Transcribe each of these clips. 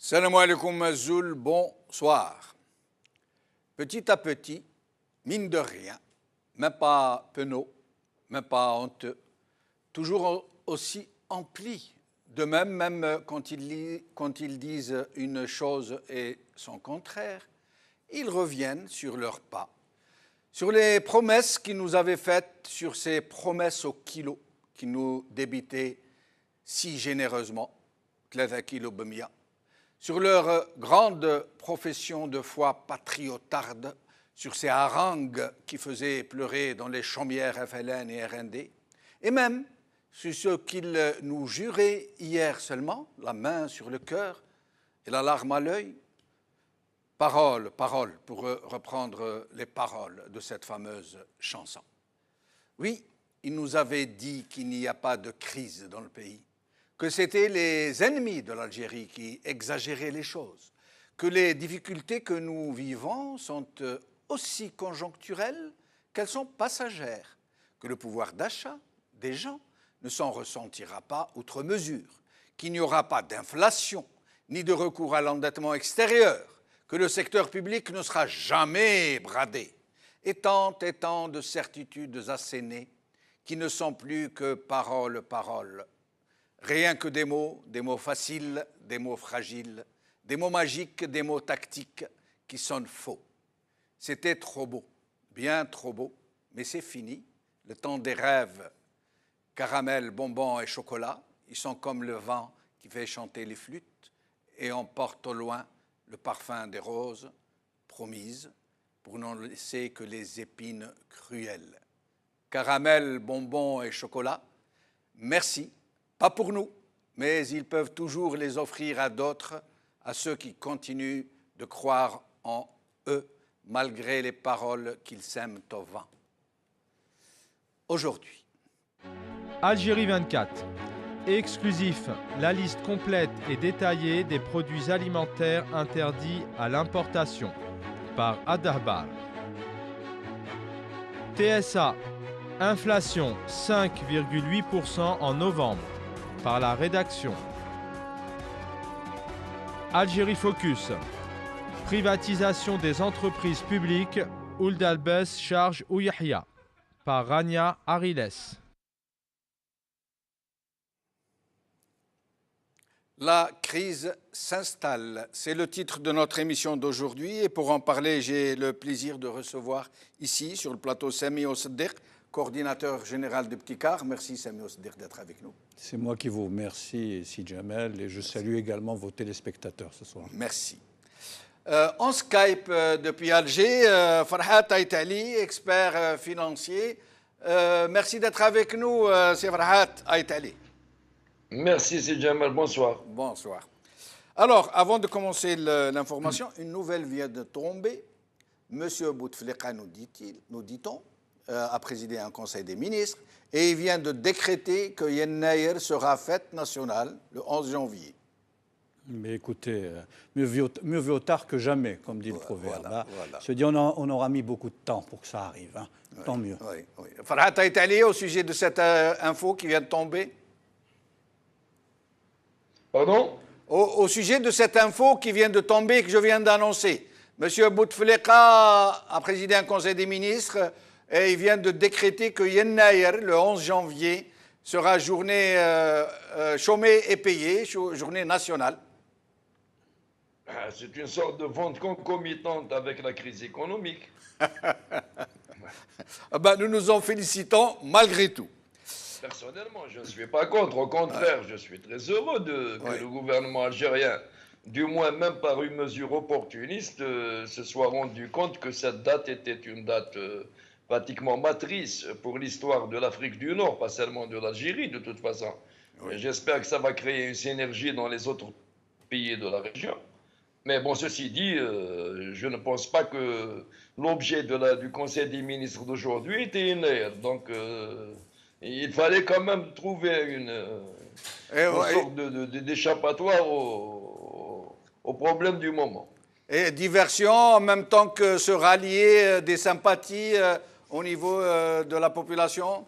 Salam alaikum Mazoul, bonsoir. Petit à petit, mine de rien, même pas penaud, même pas honteux, toujours aussi empli. De même quand ils disent une chose et son contraire, ils reviennent sur leurs pas, sur les promesses qu'ils nous avaient faites, sur ces promesses au kilo qu'ils nous débitaient si généreusement, 3 kilos bemia, sur leur grande profession de foi patriotarde, sur ces harangues qui faisaient pleurer dans les chaumières FLN et RND, et même sur ce qu'ils nous juraient hier seulement, la main sur le cœur et la larme à l'œil. Parole, parole, pour reprendre les paroles de cette fameuse chanson. Oui, ils nous avaient dit qu'il n'y a pas de crise dans le pays, que c'était les ennemis de l'Algérie qui exagéraient les choses, que les difficultés que nous vivons sont aussi conjoncturelles qu'elles sont passagères, que le pouvoir d'achat des gens ne s'en ressentira pas outre mesure, qu'il n'y aura pas d'inflation ni de recours à l'endettement extérieur, que le secteur public ne sera jamais bradé, et tant de certitudes assénées qui ne sont plus que paroles, paroles. Rien que des mots faciles, des mots fragiles, des mots magiques, des mots tactiques qui sonnent faux. C'était trop beau, bien trop beau, mais c'est fini. Le temps des rêves, caramel, bonbons et chocolat, ils sont comme le vent qui fait chanter les flûtes et emporte au loin le parfum des roses promises pour n'en laisser que les épines cruelles. Caramel, bonbons et chocolat, merci. Pas pour nous, mais ils peuvent toujours les offrir à d'autres, à ceux qui continuent de croire en eux, malgré les paroles qu'ils sèment au vent. Aujourd'hui. Algérie 24. Exclusif, la liste complète et détaillée des produits alimentaires interdits à l'importation par Adahbar. TSA, inflation 5,8% en novembre par la rédaction. Algérie Focus, privatisation des entreprises publiques, Ould Albès charge Ouyahia par Rania Ariles. La crise s'installe, c'est le titre de notre émission d'aujourd'hui et pour en parler, j'ai le plaisir de recevoir ici sur le plateau Sami Osseddek, coordinateur général de Pticar. Merci Sami Osseddek d'être avec nous. C'est moi qui vous remercie, Si Jamel, et je salue également vos téléspectateurs ce soir. Merci. En Skype depuis Alger, Farhat Aïtali, expert financier. Merci d'être avec nous, c'est Farhat Aïtali. Merci, c'est Jamal. Bonsoir. Bonsoir. Alors, avant de commencer l'information, une nouvelle vient de tomber. Monsieur Bouteflika, nous dit-on, a présidé un conseil des ministres et il vient de décréter que Yennayer sera fête nationale le 11 janvier. Mais écoutez, mieux vaut tard que jamais, comme dit le proverbe. Voilà. Je dis, on aura mis beaucoup de temps pour que ça arrive. Hein. Tant mieux. Oui. Farhat Aïtali, au sujet de cette info qui vient de tomber. Pardon? Au sujet de cette info qui vient de tomber, que je viens d'annoncer, M. Bouteflika a présidé un conseil des ministres et il vient de décréter que Yennayer, le 11 janvier, sera journée chômée et payée, journée nationale. C'est une sorte de vente concomitante avec la crise économique. Nous nous en félicitons malgré tout. Personnellement, je ne suis pas contre. Au contraire, je suis très heureux que le gouvernement algérien, du moins même par une mesure opportuniste, se soit rendu compte que cette date était une date pratiquement matrice pour l'histoire de l'Afrique du Nord, pas seulement de l'Algérie de toute façon. J'espère que ça va créer une synergie dans les autres pays de la région. Mais bon, ceci dit, je ne pense pas que l'objet du Conseil des ministres d'aujourd'hui était une ère. Donc, il fallait quand même trouver une sorte d'échappatoire au problème du moment. Et diversion en même temps que se rallier des sympathies au niveau de la population?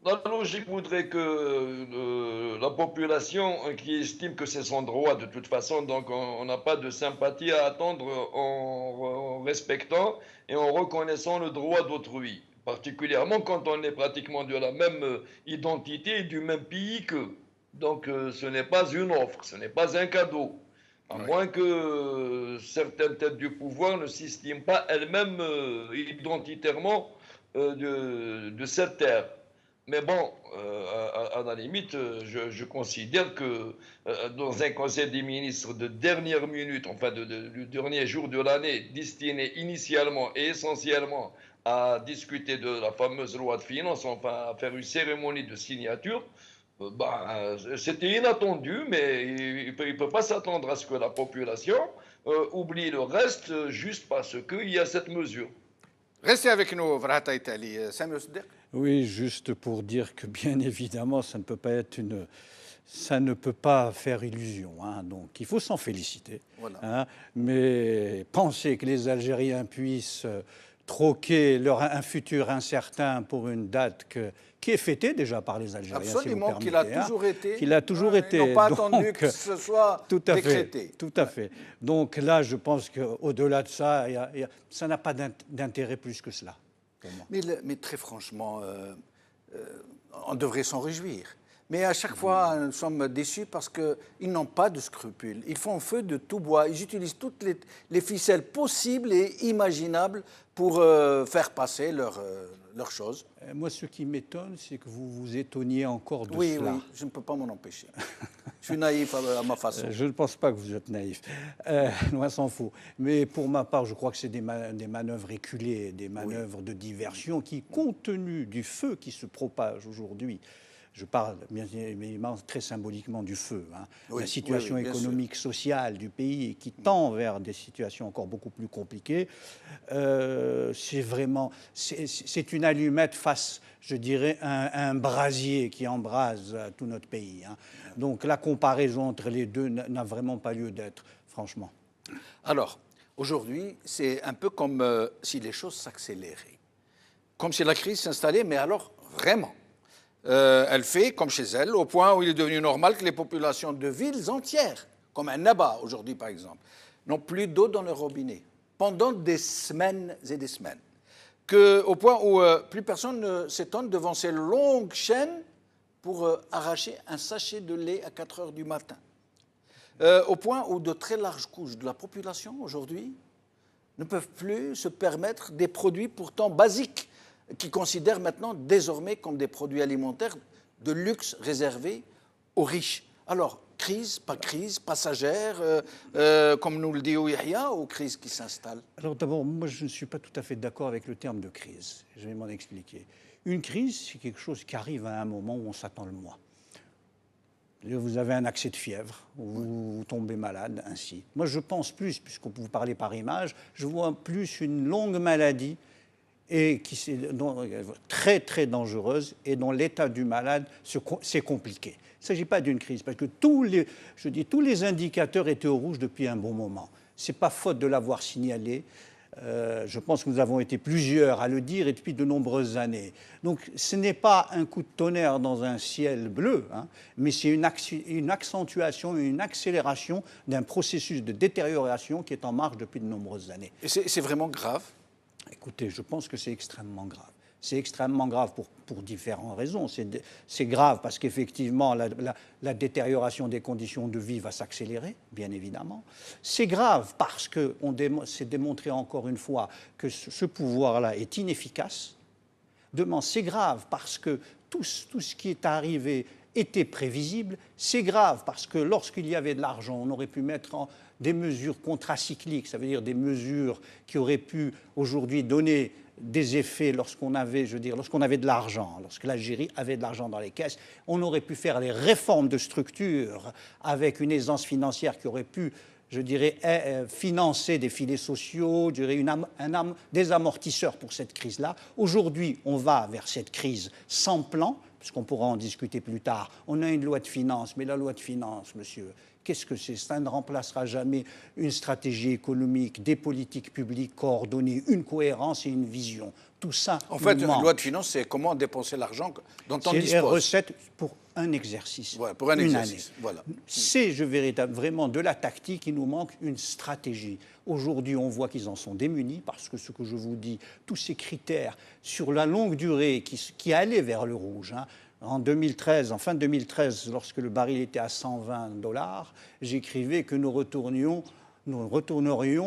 La logique voudrait que la population qui estime que c'est son droit de toute façon, donc on n'a pas de sympathie à attendre en respectant et en reconnaissant le droit d'autrui, particulièrement quand on est pratiquement de la même identité et du même pays qu'eux. Donc ce n'est pas une offre, ce n'est pas un cadeau. À Oui. moins que certaines têtes du pouvoir ne s'estiment pas elles-mêmes identitairement de cette terre. Mais bon, à la limite, je considère que dans un conseil des ministres de dernière minute, enfin du dernier jour de l'année, destiné initialement et essentiellement à discuter de la fameuse loi de finances, enfin à faire une cérémonie de signature, c'était inattendu, mais il ne peut pas s'attendre à ce que la population oublie le reste juste parce qu'il y a cette mesure. Restez avec nous, Vrata Italie. Samuel Sadiq. Oui, juste pour dire que bien évidemment, ça ne peut pas faire illusion. Hein. Donc, il faut s'en féliciter. Voilà. Hein. Mais penser que les Algériens puissent troquer un futur incertain pour une date qui est fêtée déjà par les Algériens. Absolument, si vous qu'il a permettez, toujours été. Qu'il a toujours été. Ils n'ont pas attendu que ce soit tout à décrété. Fait, tout à fait. Donc là, je pense qu'au-delà de ça, ça n'a pas d'intérêt plus que cela. Mais très franchement, on devrait s'en réjouir. Mais à chaque fois, nous sommes déçus parce qu'ils n'ont pas de scrupules. Ils font feu de tout bois. Ils utilisent toutes les ficelles possibles et imaginables pour faire passer leurs choses. Moi, ce qui m'étonne, c'est que vous vous étonniez encore de cela. Oui, je ne peux pas m'en empêcher. Je suis naïf à ma façon. Je ne pense pas que vous êtes naïf. Loin s'en faut. Mais pour ma part, je crois que c'est des manœuvres éculées, des manœuvres de diversion qui, compte tenu du feu qui se propage aujourd'hui, je parle bien évidemment très symboliquement du feu, hein, la situation économique, sociale du pays qui tend vers des situations encore beaucoup plus compliquées. C'est une allumette face, je dirais, à un brasier qui embrase tout notre pays. Hein. Donc la comparaison entre les deux n'a vraiment pas lieu d'être, franchement. Alors, aujourd'hui, c'est un peu comme si les choses s'accéléraient. Comme si la crise s'installait, mais alors vraiment. Elle fait comme chez elle, au point où il est devenu normal que les populations de villes entières, comme un Naba aujourd'hui par exemple, n'ont plus d'eau dans leur robinet pendant des semaines et des semaines. Au point où plus personne ne s'étonne devant ces longues chaînes pour arracher un sachet de lait à 4 heures du matin. Au point où de très larges couches de la population aujourd'hui ne peuvent plus se permettre des produits pourtant basiques, qui considèrent maintenant désormais comme des produits alimentaires de luxe réservés aux riches. Alors, crise, pas crise, passagère, comme nous le dit Yahya, ou crise qui s'installe? Alors d'abord, moi je ne suis pas tout à fait d'accord avec le terme de crise. Je vais m'en expliquer. Une crise, c'est quelque chose qui arrive à un moment où on s'attend le moins. Vous avez un accès de fièvre, vous tombez malade, ainsi. Moi je pense plus, puisqu'on vous parlez par image, je vois plus une longue maladie et qui est très très dangereuse et dont l'état du malade c'est compliqué. Il ne s'agit pas d'une crise parce que tous les indicateurs étaient au rouge depuis un bon moment. Ce n'est pas faute de l'avoir signalé. Je pense que nous avons été plusieurs à le dire et depuis de nombreuses années. Donc ce n'est pas un coup de tonnerre dans un ciel bleu, hein, mais c'est une accentuation, une accélération d'un processus de détérioration qui est en marche depuis de nombreuses années. Et c'est vraiment grave? Écoutez, je pense que c'est extrêmement grave. C'est extrêmement grave pour différentes raisons. C'est grave parce qu'effectivement, la détérioration des conditions de vie va s'accélérer, bien évidemment. C'est grave parce que c'est démontré encore une fois que ce pouvoir-là est inefficace. C'est grave parce que tout ce qui est arrivé était prévisible. C'est grave parce que lorsqu'il y avait de l'argent, on aurait pu mettre des mesures contracycliques, ça veut dire des mesures qui auraient pu aujourd'hui donner des effets lorsqu'on avait de l'argent, lorsque l'Algérie avait de l'argent dans les caisses. On aurait pu faire des réformes de structure avec une aisance financière qui aurait pu, je dirais, financer des filets sociaux, je dirais des amortisseurs pour cette crise-là. Aujourd'hui, on va vers cette crise sans plan, parce qu'on pourra en discuter plus tard. On a une loi de finances, mais la loi de finances, monsieur, qu'est-ce que c'est? Ça ne remplacera jamais une stratégie économique, des politiques publiques coordonnées, une cohérence et une vision. Tout ça En fait, nous une manque. loi de finances, c'est comment dépenser l'argent dont on C'est les dispose. recettes pour un exercice. Voilà, pour un une exercice. année. Voilà. C'est vraiment de la tactique, il nous manque une stratégie. Aujourd'hui, on voit qu'ils en sont démunis parce que ce que je vous dis, tous ces critères sur la longue durée qui allaient vers le rouge, hein, en 2013, en fin 2013, lorsque le baril était à $120, j'écrivais que nous retournerions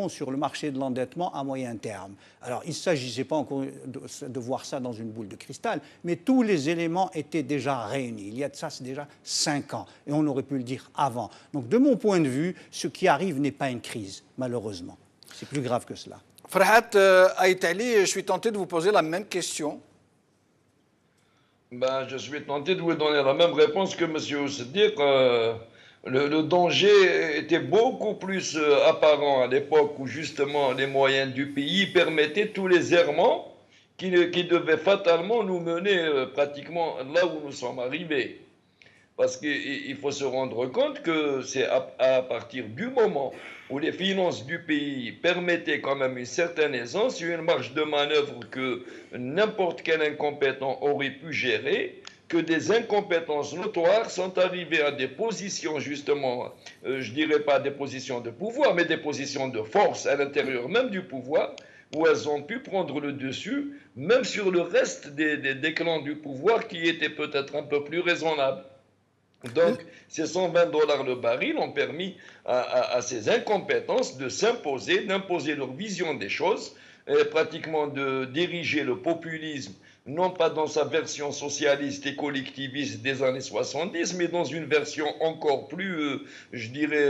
sur le marché de l'endettement à moyen terme. Alors, il ne s'agissait pas encore de voir ça dans une boule de cristal, mais tous les éléments étaient déjà réunis. Il y a de ça, c'est déjà 5 ans, et on aurait pu le dire avant. Donc, de mon point de vue, ce qui arrive n'est pas une crise, malheureusement. C'est plus grave que cela. Farhat Aïtali, je suis tenté de vous poser la même question. Ben, je suis tenté de vous donner la même réponse que M. Oussedir. Le danger était beaucoup plus apparent à l'époque où justement les moyens du pays permettaient tous les errements qui devaient fatalement nous mener pratiquement là où nous sommes arrivés. Parce qu'il faut se rendre compte que c'est à partir du moment où les finances du pays permettaient quand même une certaine aisance, une marge de manœuvre que n'importe quel incompétent aurait pu gérer, que des incompétences notoires sont arrivées à des positions justement, je dirais pas des positions de pouvoir, mais des positions de force à l'intérieur même du pouvoir, où elles ont pu prendre le dessus, même sur le reste des clans du pouvoir qui étaient peut-être un peu plus raisonnables. Donc, ces $120 le baril ont permis à ces incompétences de s'imposer, d'imposer leur vision des choses, et pratiquement de diriger le populisme, non pas dans sa version socialiste et collectiviste des années 70, mais dans une version encore plus, je dirais,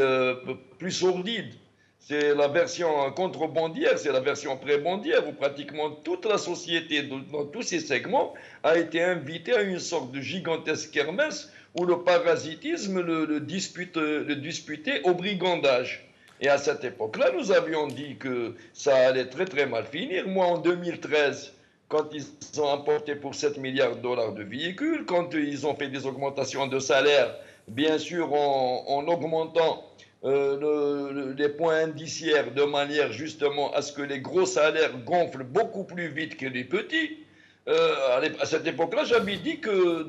plus sordide. C'est la version contrebandière, c'est la version prébandière, où pratiquement toute la société, dans tous ses segments, a été invitée à une sorte de gigantesque kermesse où le parasitisme le disputait au brigandage. Et à cette époque-là, nous avions dit que ça allait très très mal finir. Moi, en 2013, quand ils ont importé pour $7 milliards de véhicules, quand ils ont fait des augmentations de salaire, bien sûr en augmentant les points indiciaires de manière justement à ce que les gros salaires gonflent beaucoup plus vite que les petits. À cette époque-là, j'avais dit que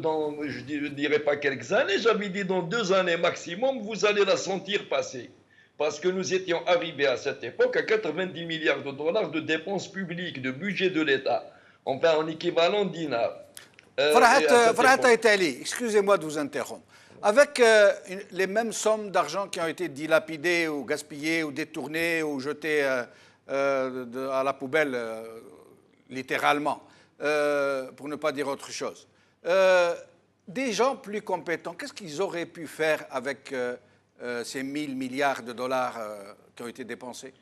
je ne dirais pas quelques années, j'avais dit dans 2 années maximum, vous allez la sentir passer. Parce que nous étions arrivés à cette époque à $90 milliards de dépenses publiques, de budget de l'État, enfin en équivalent dinar. Farhat Aïtali, excusez-moi de vous interrompre. Avec les mêmes sommes d'argent qui ont été dilapidées ou gaspillées ou détournées ou jetées à la poubelle, littéralement, pour ne pas dire autre chose, des gens plus compétents, qu'est-ce qu'ils auraient pu faire avec ces 1000 milliards de dollars qui ont été dépensés?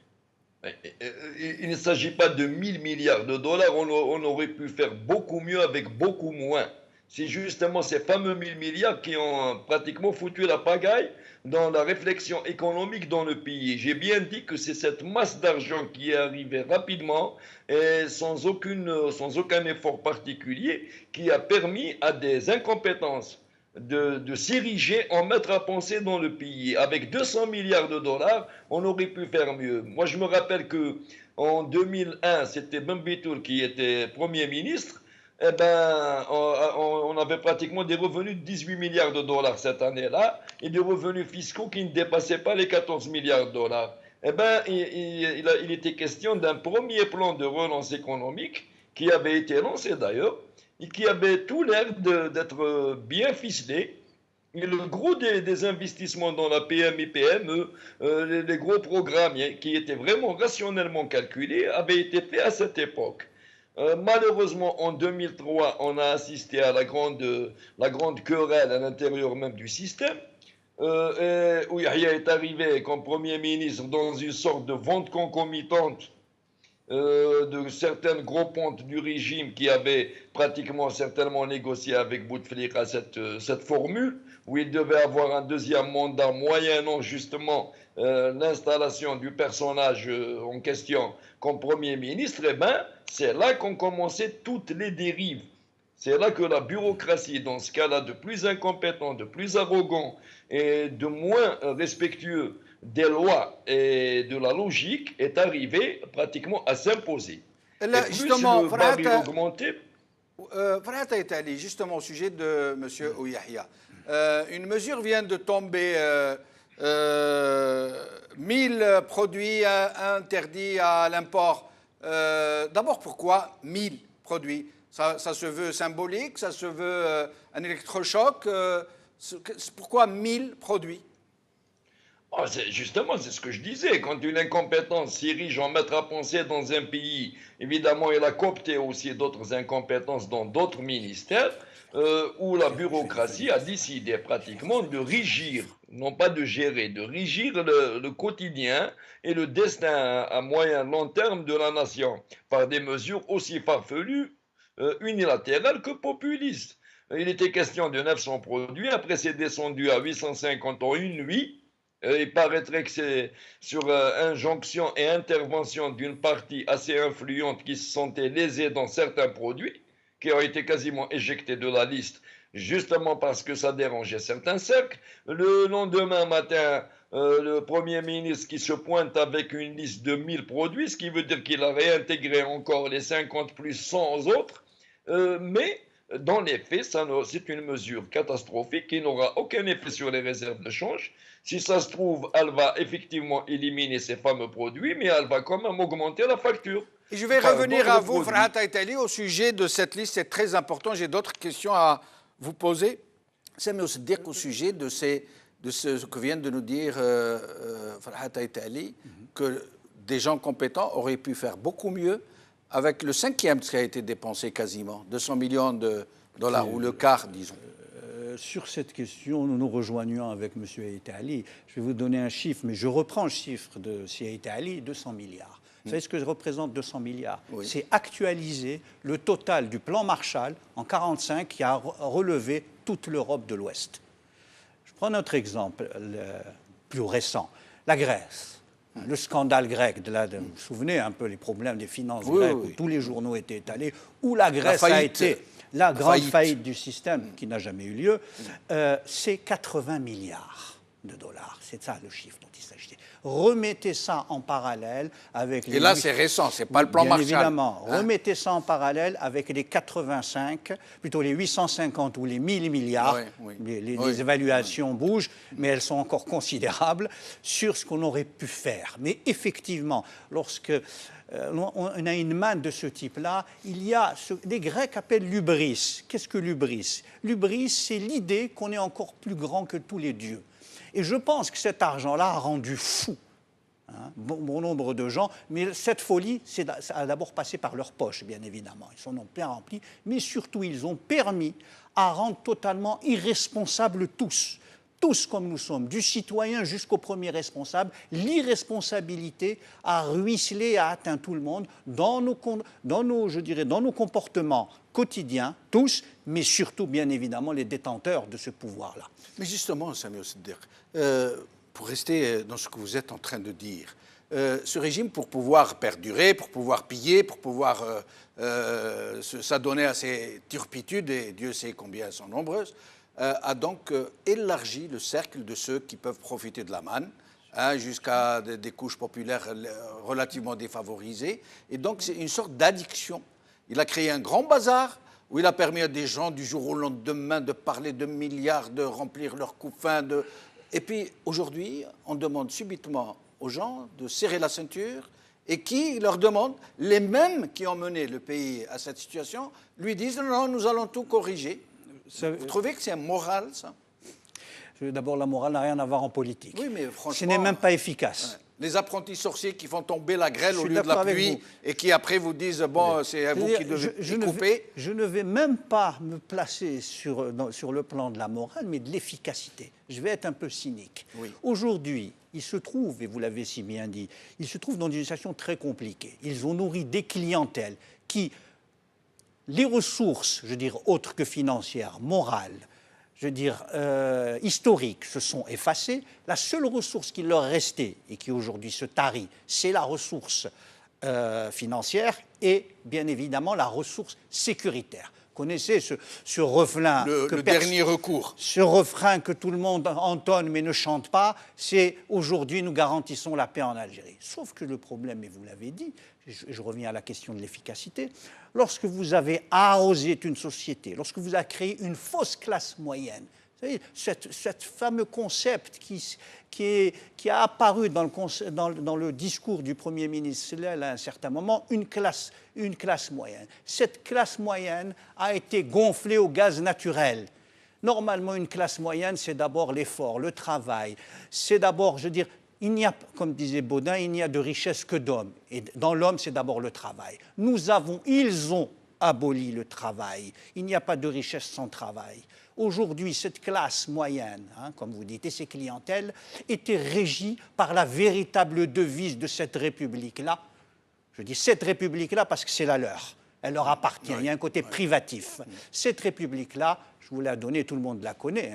Il ne s'agit pas de 1000 milliards de dollars, on aurait pu faire beaucoup mieux avec beaucoup moins. C'est justement ces fameux 1000 milliards qui ont pratiquement foutu la pagaille dans la réflexion économique dans le pays. J'ai bien dit que c'est cette masse d'argent qui est arrivée rapidement et sans aucun effort particulier qui a permis à des incompétences de s'ériger en maître à penser dans le pays. Avec 200 milliards de dollars, on aurait pu faire mieux. Moi, je me rappelle qu'en 2001, c'était Bambitour qui était Premier ministre. Eh ben, on avait pratiquement des revenus de 18 milliards de dollars cette année-là et des revenus fiscaux qui ne dépassaient pas les 14 milliards de dollars. Eh ben, il était question d'un premier plan de relance économique qui avait été lancé d'ailleurs et qui avait tout l'air d'être bien ficelé. Et le gros des investissements dans la PME, les gros programmes qui étaient vraiment rationnellement calculés avaient été faits à cette époque. Malheureusement, en 2003, on a assisté à la grande querelle à l'intérieur même du système, où Yahya est arrivé comme Premier ministre dans une sorte de vente concomitante de certaines gros pontes du régime qui avaient pratiquement certainement négocié avec Bouteflika cette formule, où il devait avoir un deuxième mandat moyennant justement l'installation du personnage en question comme Premier ministre. Eh bien, c'est là qu'ont commencé toutes les dérives. C'est là que la bureaucratie, dans ce cas-là, de plus incompétent, de plus arrogant et de moins respectueux des lois et de la logique, est arrivée pratiquement à s'imposer. Et Là, plus justement, le baril augmentait, Farhat Aitali, justement au sujet de M. Ouyahia, une mesure vient de tomber, 1000 produits interdits à l'import. D'abord, pourquoi 1000 produits? Ça se veut symbolique, ça se veut un électrochoc. Pourquoi 1000 produits? justement, c'est ce que je disais. Quand une incompétence s'érige en maître à penser dans un pays, évidemment, elle a coopté aussi d'autres incompétences dans d'autres ministères, où la bureaucratie a décidé pratiquement de régir, non pas de gérer, de régir le quotidien et le destin à moyen long terme de la nation par des mesures aussi farfelues, unilatérales que populistes. Il était question de 900 produits, après c'est descendu à 850 en une nuit. Il paraîtrait que c'est sur injonction et intervention d'une partie assez influente qui se sentait lésée dans certains produits, qui ont été quasiment éjectés de la liste, justement parce que ça dérangeait certains cercles. Le lendemain matin, le Premier ministre qui se pointe avec une liste de 1000 produits, ce qui veut dire qu'il a réintégré encore les 50 plus 100 autres, mais dans les faits, c'est une mesure catastrophique qui n'aura aucun effet sur les réserves de change. Si ça se trouve, elle va effectivement éliminer ces fameux produits, mais elle va quand même augmenter la facture. Et je vais revenir à vous, Farhat Aitali, au sujet de cette liste. C'est très important. J'ai d'autres questions à vous poser. C'est mais aussi dire qu'au sujet de ce que vient de nous dire Farhat Aitali, que des gens compétents auraient pu faire beaucoup mieux avec le cinquième de ce qui a été dépensé quasiment, 200 millions de dollars, ou le quart, disons. Sur cette question, nous nous rejoignons avec M. Aitali. Je vais vous donner un chiffre, mais je reprends le chiffre de M. Aitali, 200 milliards. Vous savez ce que représente 200 milliards? Oui. C'est actualiser le total du plan Marshall en 1945 qui a relevé toute l'Europe de l'Ouest. Je prends notre exemple le plus récent, la Grèce. Le scandale grec, vous vous souvenez un peu les problèmes des finances grecques, où tous les journaux étaient étalés, où la Grèce a été la grande faillite du système qui n'a jamais eu lieu, c'est 80 milliards de dollars. C'est ça le chiffre dont il s'agit. Remettez ça en parallèle avec les... Et là, c'est récent, c'est pas le plan Marshall. Évidemment. Remettez ça en parallèle avec les 85, plutôt les 850 ou les 1000 milliards. Les évaluations bougent, mais elles sont encore considérables sur ce qu'on aurait pu faire. Mais effectivement, lorsque on a une manne de ce type-là, il y a ce que les Grecs appellent l'hubris. Qu'est-ce que l'hubris? L'hubris, c'est l'idée qu'on est encore plus grand que tous les dieux. Et je pense que cet argent-là a rendu fou bon nombre de gens, mais cette folie, ça a d'abord passé par leur poche, bien évidemment. Ils s'en ont bien rempli, mais surtout, ils ont permis à rendre totalement irresponsables tous comme nous sommes, du citoyen jusqu'au premier responsable, l'irresponsabilité a ruisselé, a atteint tout le monde dans nos comportements quotidiens, tous, mais surtout, bien évidemment, les détenteurs de ce pouvoir-là. Mais justement, Samir Siddiq, pour rester dans ce que vous êtes en train de dire, ce régime, pour pouvoir perdurer, pour pouvoir piller, pour pouvoir s'adonner à ses turpitudes, et Dieu sait combien elles sont nombreuses, a donc élargi le cercle de ceux qui peuvent profiter de la manne, jusqu'à des couches populaires relativement défavorisées. Et donc, c'est une sorte d'addiction. Il a créé un grand bazar où il a permis à des gens du jour au lendemain de parler de milliards, de remplir leurs couffins. Et puis, aujourd'hui, on demande subitement aux gens de serrer la ceinture, et qui leur demande, les mêmes qui ont mené le pays à cette situation, lui disent « Non, nous allons tout corriger ». Vous trouvez que c'est moral, ça? D'abord, la morale n'a rien à voir en politique. Oui, mais franchement... Ce n'est même pas efficace. Les apprentis sorciers qui font tomber la grêle au lieu de la pluie et qui après vous disent « Bon, c'est à vous qui devez couper ». Je ne vais même pas me placer sur le plan de la morale, mais de l'efficacité. Je vais être un peu cynique. Oui. Aujourd'hui, il se trouve, et vous l'avez si bien dit, ils se trouvent dans une situation très compliquée. Ils ont nourri des clientèles qui... Les ressources, je veux dire, autres que financières, morales, je veux dire, historiques, se sont effacées. La seule ressource qui leur restait et qui aujourd'hui se tarit, c'est la ressource financière et, bien évidemment, la ressource sécuritaire. connaissez ce refrain. Le dernier recours. Ce refrain que tout le monde entonne mais ne chante pas, c'est aujourd'hui nous garantissons la paix en Algérie. Sauf que le problème, et vous l'avez dit, je reviens à la question de l'efficacité, lorsque vous avez arrosé une société, lorsque vous avez créé une fausse classe moyenne, vous savez, ce fameux concept qui a apparu dans le discours du Premier ministre à un certain moment, une classe moyenne. Cette classe moyenne a été gonflée au gaz naturel. Normalement, une classe moyenne, c'est d'abord l'effort, le travail. C'est d'abord, je veux dire, comme disait Baudin, il n'y a de richesse que d'hommes. Et dans l'homme, c'est d'abord le travail. Ils ont aboli le travail. Il n'y a pas de richesse sans travail. Aujourd'hui, cette classe moyenne, comme vous dites, et ces clientèles, étaient régies par la véritable devise de cette République-là. Je dis cette République-là parce que c'est la leur. Elle leur appartient. Il y a un côté privatif. Cette République-là, je vous l'ai donnée, tout le monde la connaît.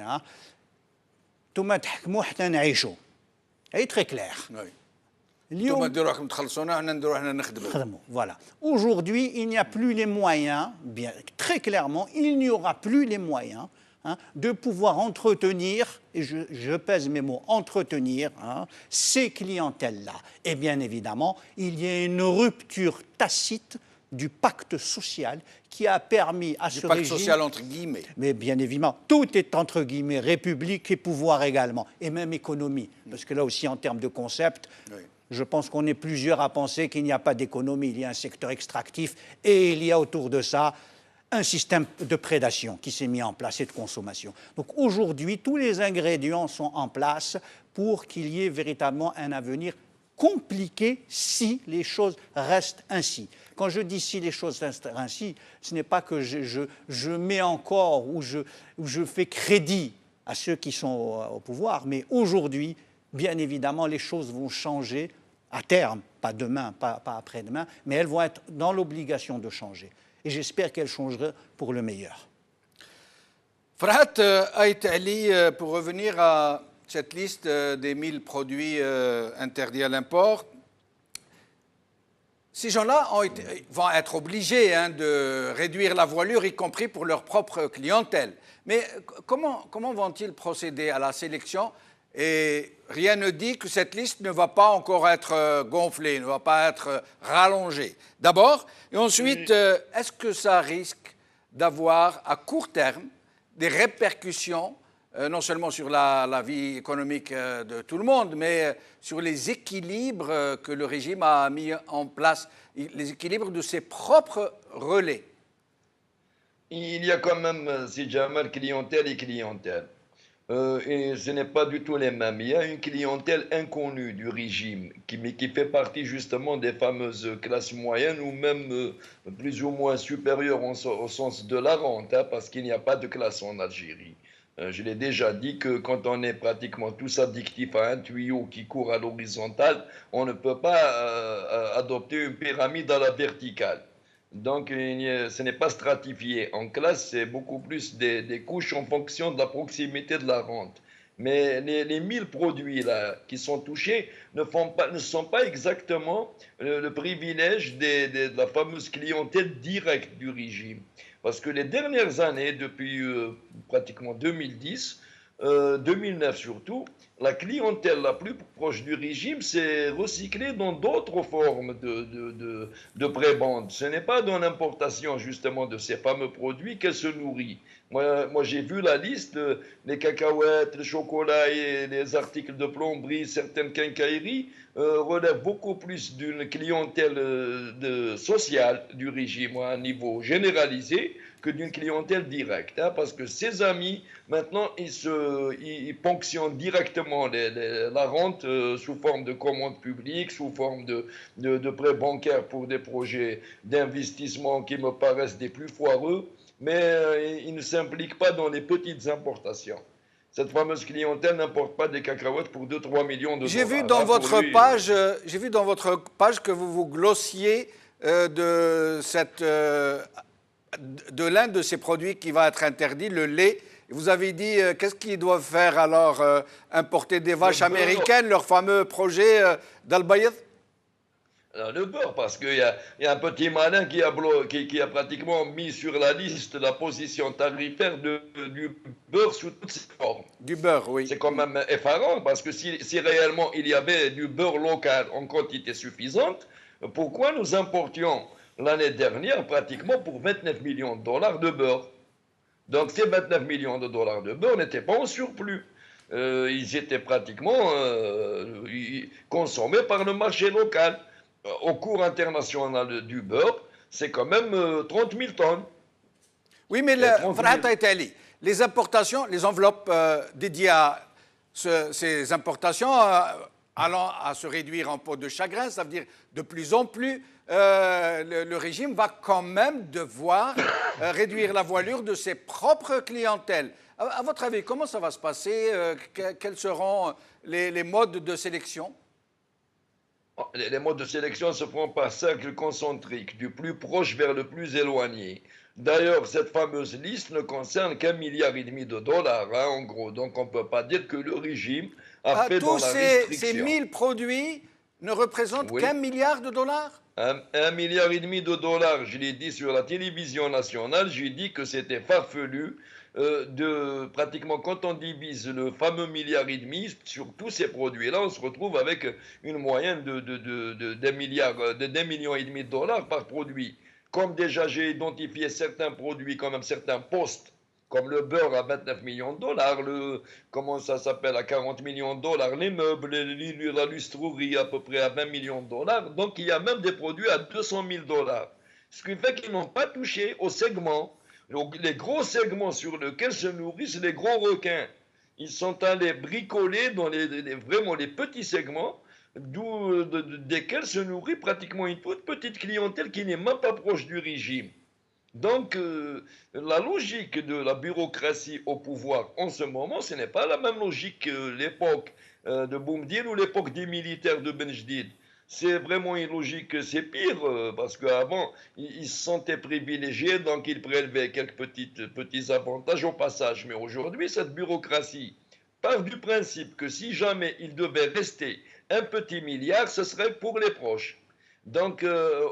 Elle est très claire. Voilà. Aujourd'hui, il n'y a plus les moyens, bien, très clairement, il n'y aura plus les moyens de pouvoir entretenir, et je pèse mes mots, entretenir ces clientèles-là. Et bien évidemment, il y a une rupture tacite du pacte social qui a permis à ce régime... Du pacte social entre guillemets. Mais bien évidemment, tout est entre guillemets, république et pouvoir également, et même économie. Parce que là aussi, en termes de concept, je pense qu'on est plusieurs à penser qu'il n'y a pas d'économie. Il y a un secteur extractif et il y a autour de ça un système de prédation qui s'est mis en place et de consommation. Donc aujourd'hui, tous les ingrédients sont en place pour qu'il y ait véritablement un avenir compliqué si les choses restent ainsi. Quand je dis si les choses restent ainsi, ce n'est pas que je mets encore ou je fais crédit à ceux qui sont au pouvoir, mais aujourd'hui, bien évidemment, les choses vont changer à terme, pas demain, pas après-demain, mais elles vont être dans l'obligation de changer. Et j'espère qu'elles changeront pour le meilleur. Farhat Ait Ali, pour revenir à cette liste des 1000 produits interdits à l'import, ces gens-là vont être obligés de réduire la voilure, y compris pour leur propre clientèle. Mais comment vont-ils procéder à la sélection? Et rien ne dit que cette liste ne va pas encore être gonflée, ne va pas être rallongée. D'abord, et ensuite, est-ce que ça risque d'avoir à court terme des répercussions, non seulement sur la vie économique de tout le monde, mais sur les équilibres que le régime a mis en place, les équilibres de ses propres relais? Il y a quand même, si jamais, clientèle et clientèle. Et ce n'est pas du tout les mêmes. Il y a une clientèle inconnue du régime qui fait partie justement des fameuses classes moyennes ou même plus ou moins supérieures au sens de la rente, parce qu'il n'y a pas de classe en Algérie. Je l'ai déjà dit que quand on est pratiquement tous addictifs à un tuyau qui court à l'horizontale, on ne peut pas adopter une pyramide à la verticale. Donc, ce n'est pas stratifié en classe, c'est beaucoup plus des couches en fonction de la proximité de la rente. Mais les 1000 produits là, qui sont touchés ne sont pas exactement le privilège de la fameuse clientèle directe du régime. Parce que les dernières années, depuis pratiquement 2010, 2009 surtout, la clientèle la plus proche du régime s'est recyclée dans d'autres formes de prébande. Ce n'est pas dans l'importation justement de ces fameux produits qu'elle se nourrit. Moi j'ai vu la liste, les cacahuètes, le chocolat et les articles de plomberie, certaines quincailleries relèvent beaucoup plus d'une clientèle sociale du régime à un niveau généralisé que d'une clientèle directe, parce que ses amis, maintenant, ils ponctionnent directement la rente sous forme de commandes publiques, sous forme de prêts bancaires pour des projets d'investissement qui me paraissent des plus foireux, mais ils ne s'impliquent pas dans les petites importations. Cette fameuse clientèle n'importe pas des cacahuètes pour 2-3 millions de dollars. J'ai vu dans votre page que vous vous glossiez de l'un de ces produits qui va être interdit, le lait. Vous avez dit, qu'est-ce qu'ils doivent faire alors? Importer des vaches américaines, leur fameux projet d'Al-Bayed? Le beurre, parce qu'il y a un petit malin qui a pratiquement mis sur la liste la position tarifaire du beurre sous toutes ses formes. Du beurre, oui. C'est quand même effarant, parce que si réellement il y avait du beurre local en quantité suffisante, pourquoi nous importions l'année dernière pratiquement pour 29 millions de dollars de beurre? Donc ces 29 millions de dollars de beurre n'étaient pas en surplus. Ils étaient pratiquement consommés par le marché local. Au cours international du beurre, c'est quand même 30 000 tonnes. Oui, mais les importations, les enveloppes dédiées à ces importations allant à se réduire en peau de chagrin, ça veut dire de plus en plus, le régime va quand même devoir réduire la voilure de ses propres clientèles. À votre avis, comment ça va se passer? Quels seront les modes de sélection? Les modes de sélection se font par cercle concentrique, du plus proche vers le plus éloigné. D'ailleurs, cette fameuse liste ne concerne qu'1,5 milliard de dollars, hein, en gros. Donc, on ne peut pas dire que le régime a fait dans la restriction. Ces 1000 produits ne représentent qu'1 milliard de dollars? 1,5 milliard de dollars, je l'ai dit sur la télévision nationale, j'ai dit que c'était farfelu. Pratiquement quand on divise le fameux 1,5 milliard sur tous ces produits-là, on se retrouve avec une moyenne d'1,5 milliard de dollars par produit. Comme déjà j'ai identifié certains produits, quand même certains postes, comme le beurre à 29 millions de dollars, comment ça s'appelle, à 40 millions de dollars, les meubles, la lustrerie à peu près à 20 millions de dollars. Donc il y a même des produits à 200 000 dollars. Ce qui fait qu'ils n'ont pas touché au segment. Donc, les gros segments sur lesquels se nourrissent les gros requins. Ils sont allés bricoler dans vraiment les petits segments desquels se nourrit pratiquement une toute petite clientèle qui n'est même pas proche du régime. Donc, la logique de la bureaucratie au pouvoir en ce moment, ce n'est pas la même logique que l'époque de Boumediene ou l'époque des militaires de Benjedid. C'est vraiment une logique, c'est pire, parce qu'avant, ils se sentaient privilégiés, donc ils prélevaient quelques petits avantages au passage. Mais aujourd'hui, cette bureaucratie part du principe que si jamais il devait rester un petit milliard, ce serait pour les proches. Donc,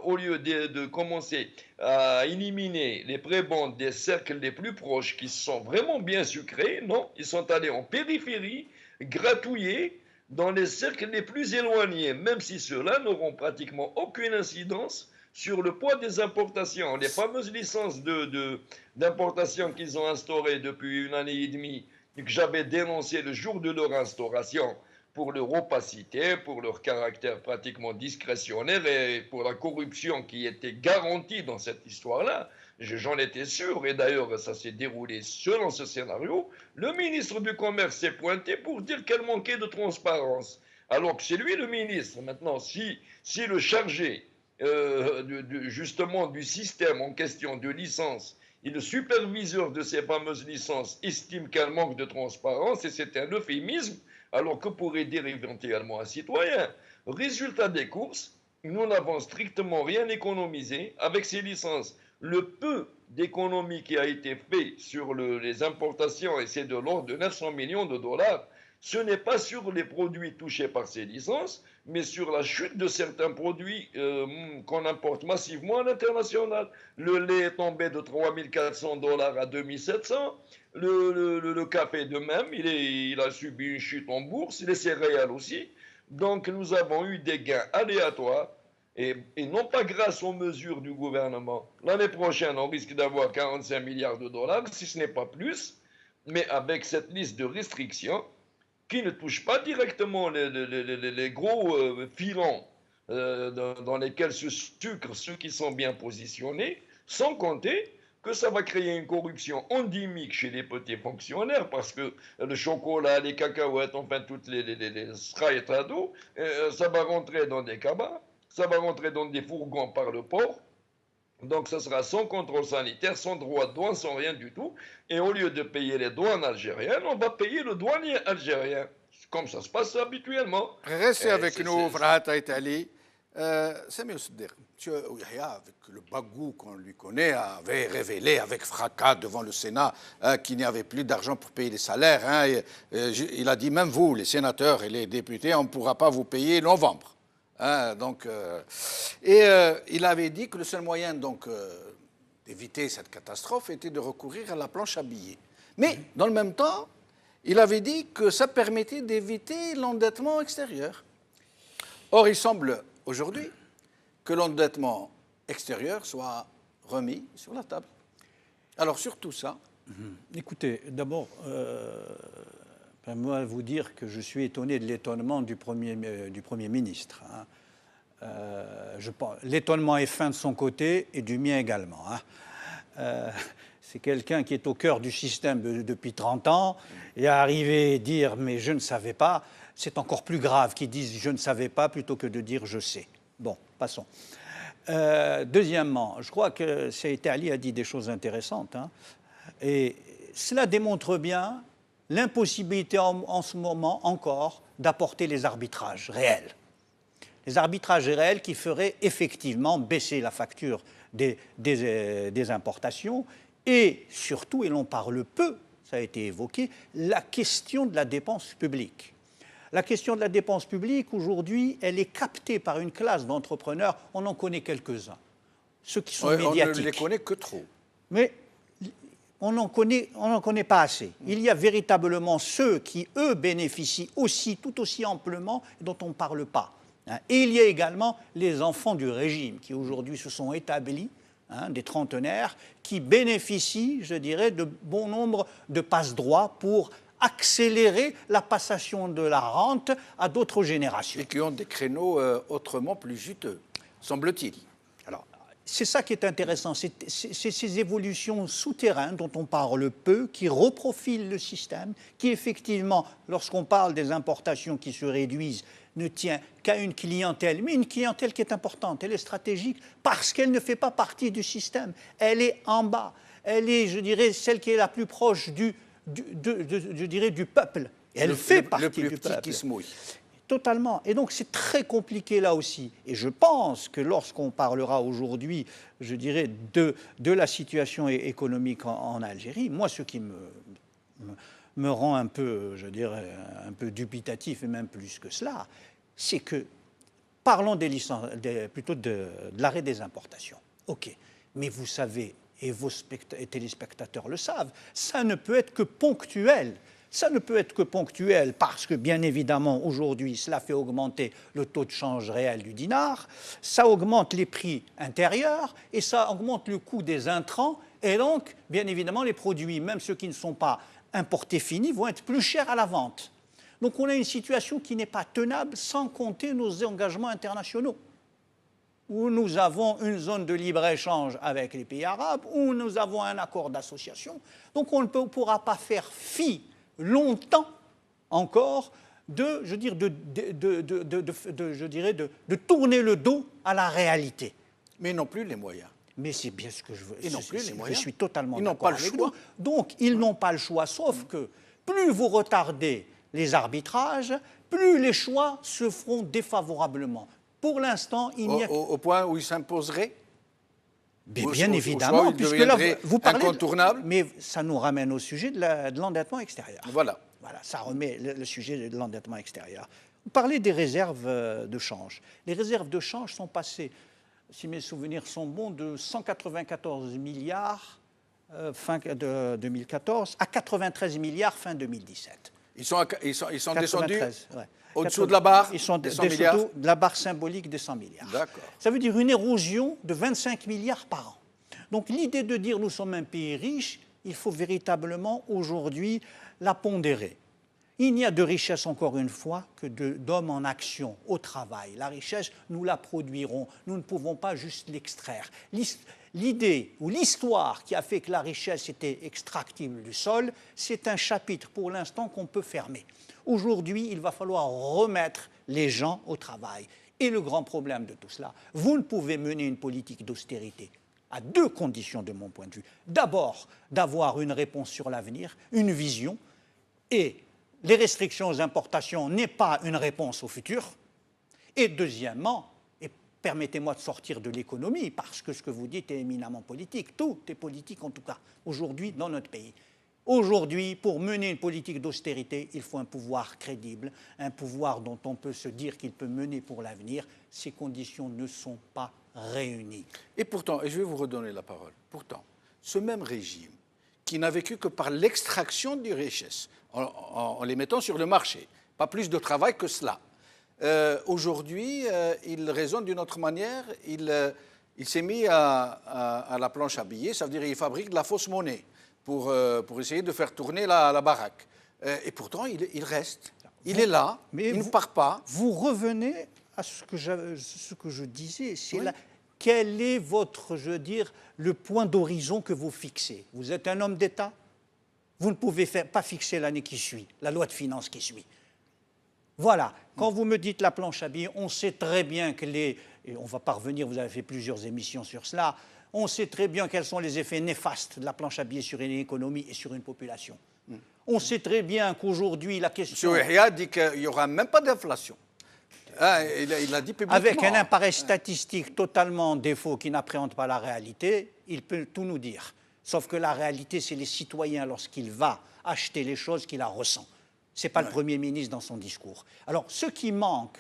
au lieu de commencer à éliminer les prébendes des cercles les plus proches qui sont vraiment bien sucrés, non, ils sont allés en périphérie, gratouiller dans les cercles les plus éloignés, même si ceux-là n'auront pratiquement aucune incidence sur le poids des importations. Les fameuses licences d'importation qu'ils ont instaurées depuis 1 année et demie, que j'avais dénoncé le jour de leur instauration, pour leur opacité, pour leur caractère pratiquement discrétionnaire et pour la corruption qui était garantie dans cette histoire-là. J'en étais sûr, et d'ailleurs ça s'est déroulé selon ce scénario. Le ministre du Commerce s'est pointé pour dire qu'elle manquait de transparence. Alors que c'est lui le ministre. Maintenant, si le chargé justement du système en question de licence et le superviseur de ces fameuses licences estime qu'elle manque de transparence, et c'est un euphémisme, alors que pourrait dire éventuellement un citoyen? Résultat des courses, nous n'avons strictement rien économisé avec ces licences. Le peu d'économie qui a été fait sur les importations, et c'est de l'ordre de 900 millions de dollars, ce n'est pas sur les produits touchés par ces licences, mais sur la chute de certains produits qu'on importe massivement à l'international. Le lait est tombé de 3 400 dollars à 2 700. Le café de même, il a subi une chute en bourse, les céréales aussi. Donc nous avons eu des gains aléatoires et non pas grâce aux mesures du gouvernement. L'année prochaine, on risque d'avoir 45 milliards de dollars, si ce n'est pas plus, mais avec cette liste de restrictions qui ne touche pas directement les gros filons dans lesquels se sucrent ceux qui sont bien positionnés, sans compter que ça va créer une corruption endémique chez les petits fonctionnaires, parce que le chocolat, les cacahuètes, enfin toutes les straïtado, ça va rentrer dans des cabas, ça va rentrer dans des fourgons par le port. Donc ce sera sans contrôle sanitaire, sans droit de douane, sans rien du tout. Et au lieu de payer les douanes algériennes, on va payer le douanier algérien, comme ça se passe habituellement. Restez avec nous, Frahat Aitali. Samir Siddiq, M. Ouyahia, avec le bagou qu'on lui connaît, avait révélé avec fracas devant le Sénat qu'il n'y avait plus d'argent pour payer les salaires. Hein, il a dit, même vous, les sénateurs et les députés, on ne pourra pas vous payer novembre. Hein, donc, il avait dit que le seul moyen d'éviter cette catastrophe était de recourir à la planche à billets. Mais dans le même temps, il avait dit que ça permettait d'éviter l'endettement extérieur. Or, il semble aujourd'hui que l'endettement extérieur soit remis sur la table. Alors, surtout ça. Écoutez, d'abord, moi, vous dire que je suis étonné de l'étonnement du Premier ministre. Hein. L'étonnement est fin de son côté et du mien également. Hein. C'est quelqu'un qui est au cœur du système depuis 30 ans et arriver à dire « mais je ne savais pas », c'est encore plus grave qu'ils disent « je ne savais pas » plutôt que de dire « je sais ». Bon, passons. Deuxièmement, je crois que Saïd Ali a dit des choses intéressantes. Hein, et cela démontre bien l'impossibilité en ce moment encore d'apporter les arbitrages réels. Les arbitrages réels qui feraient effectivement baisser la facture des importations et surtout, et l'on parle peu, ça a été évoqué, la question de la dépense publique. La question de la dépense publique, aujourd'hui, elle est captée par une classe d'entrepreneurs, on en connaît quelques-uns, ceux qui sont médiatiques. On ne les connaît que trop. Mais on n'en connaît pas assez. Il y a véritablement ceux qui, eux, bénéficient aussi, tout aussi amplement, dont on ne parle pas. Et il y a également les enfants du régime, qui aujourd'hui se sont établis, des trentenaires, qui bénéficient, je dirais, de bon nombre de passe-droits pour accélérer la passation de la rente à d'autres générations. Et qui ont des créneaux autrement plus juteux, semble-t-il. Alors, c'est ça qui est intéressant, c'est ces évolutions souterraines dont on parle peu, qui reprofilent le système, qui effectivement, lorsqu'on parle des importations qui se réduisent, ne tient qu'à une clientèle, mais une clientèle qui est importante, elle est stratégique parce qu'elle ne fait pas partie du système, elle est en bas, elle est, je dirais, celle qui est la plus proche du peuple. Elle fait partie du peuple. Qui se mouille. Totalement. Et donc, c'est très compliqué là aussi. Et je pense que lorsqu'on parlera aujourd'hui, je dirais, de la situation économique en Algérie, moi, ce qui me rend un peu, je dirais, un peu dubitatif, et même plus que cela, c'est que, parlons plutôt de l'arrêt des importations. OK. Mais vous savez, et vos téléspectateurs le savent, ça ne peut être que ponctuel. Ça ne peut être que ponctuel parce que, bien évidemment, aujourd'hui, cela fait augmenter le taux de change réel du dinar, ça augmente les prix intérieurs et ça augmente le coût des intrants. Et donc, bien évidemment, les produits, même ceux qui ne sont pas importés finis, vont être plus chers à la vente. Donc, on a une situation qui n'est pas tenable sans compter nos engagements internationaux, où nous avons une zone de libre-échange avec les pays arabes, où nous avons un accord d'association. Donc on ne pourra pas faire fi longtemps encore de tourner le dos à la réalité. Mais non plus les moyens. Mais c'est bien ce que je veux. Ils n'ont plus les moyens. Je suis totalement d'accord. Ils n'ont pas le choix. Donc ils n'ont pas le choix, sauf que plus vous retardez les arbitrages, plus les choix se feront défavorablement. Pour l'instant, il n'y a... Au point où il s'imposerait bien évidemment, puisque là, vous parlez... incontournable. Mais ça nous ramène au sujet de l'endettement extérieur. Voilà. Voilà, ça remet le sujet de l'endettement extérieur. Vous parlez des réserves de change. Les réserves de change sont passées, si mes souvenirs sont bons, de 194 milliards fin de 2014 à 93 milliards fin 2017. Ils sont descendus ouais. au-dessous de la barre Ils sont des 100 milliards. de la barre symbolique des 100 milliards. D'accord. Ça veut dire une érosion de 25 milliards par an. Donc l'idée de dire nous sommes un pays riche, il faut véritablement aujourd'hui la pondérer. Il n'y a de richesse, encore une fois, que d'hommes en action, au travail. La richesse, nous la produirons. Nous ne pouvons pas juste l'extraire. L'idée ou l'histoire qui a fait que la richesse était extractible du sol, c'est un chapitre pour l'instant qu'on peut fermer. Aujourd'hui, il va falloir remettre les gens au travail. Et le grand problème de tout cela, vous ne pouvez mener une politique d'austérité à deux conditions de mon point de vue. D'abord, d'avoir une réponse sur l'avenir, une vision, et les restrictions aux importations n'est pas une réponse au futur. Et deuxièmement, et permettez-moi de sortir de l'économie, parce que ce que vous dites est éminemment politique, tout est politique en tout cas, aujourd'hui dans notre pays. Aujourd'hui, pour mener une politique d'austérité, il faut un pouvoir crédible, un pouvoir dont on peut se dire qu'il peut mener pour l'avenir. Ces conditions ne sont pas réunies. Et pourtant, et je vais vous redonner la parole, pourtant, ce même régime qui n'a vécu que par l'extraction des richesses, en les mettant sur le marché, pas plus de travail que cela, aujourd'hui, il raisonne d'une autre manière, il s'est mis à la planche à billets, ça veut dire qu'il fabrique de la fausse monnaie pour essayer de faire tourner la baraque. Et pourtant, il reste, il est là, mais il ne part pas. Vous revenez à ce que je disais, c'est là. Quel est votre, le point d'horizon que vous fixez? Vous êtes un homme d'État? Vous ne pouvez pas fixer l'année qui suit, la loi de finances qui suit. Voilà. Quand vous me dites la planche à billets, on sait très bien que et on va pas revenir, vous avez fait plusieurs émissions sur cela, on sait très bien quels sont les effets néfastes de la planche à billets sur une économie et sur une population. On sait très bien qu'aujourd'hui, la question... M. Yahya dit qu'il n'y aura même pas d'inflation. Ah, il a dit publiquement. Avec un appareil statistique totalement défaut qui n'appréhende pas la réalité, il peut tout nous dire. Sauf que la réalité, c'est les citoyens, lorsqu'il va acheter les choses, qu'il la ressent. Ce n'est pas le Premier ministre dans son discours. Alors, ce qui manque,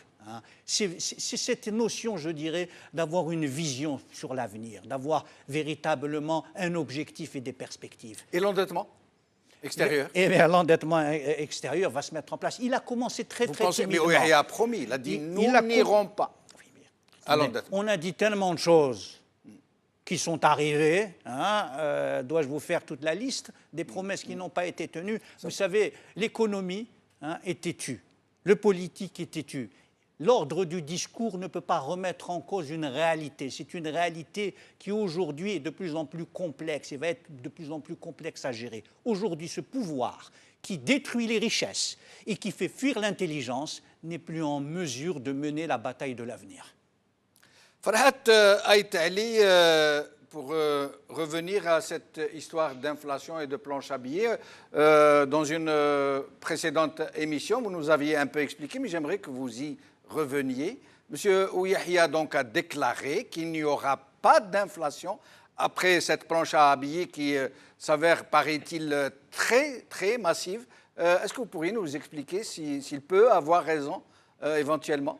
c'est cette notion, je dirais, d'avoir une vision sur l'avenir, d'avoir véritablement un objectif et des perspectives. Et l'endettement extérieur? Et bien, l'endettement extérieur va se mettre en place. Il a commencé très timidement. Mais il a promis, il a dit nous n'irons pas à l'endettement. On a dit tellement de choses qui sont arrivées. Dois-je vous faire toute la liste des promesses qui n'ont pas été tenues? Vous savez, l'économie est têtue, le politique est têtu. L'ordre du discours ne peut pas remettre en cause une réalité. C'est une réalité qui aujourd'hui est de plus en plus complexe et va être de plus en plus complexe à gérer. Aujourd'hui, ce pouvoir qui détruit les richesses et qui fait fuir l'intelligence n'est plus en mesure de mener la bataille de l'avenir. Farhat Ait Ali, pour revenir à cette histoire d'inflation et de planche à billets, dans une précédente émission, vous nous aviez un peu expliqué, mais j'aimerais que vous y reveniez. M. Ouyahia donc a déclaré qu'il n'y aura pas d'inflation après cette planche à billets qui s'avère, paraît-il, très, très massive. Est-ce que vous pourriez nous expliquer s'il peut avoir raison éventuellement?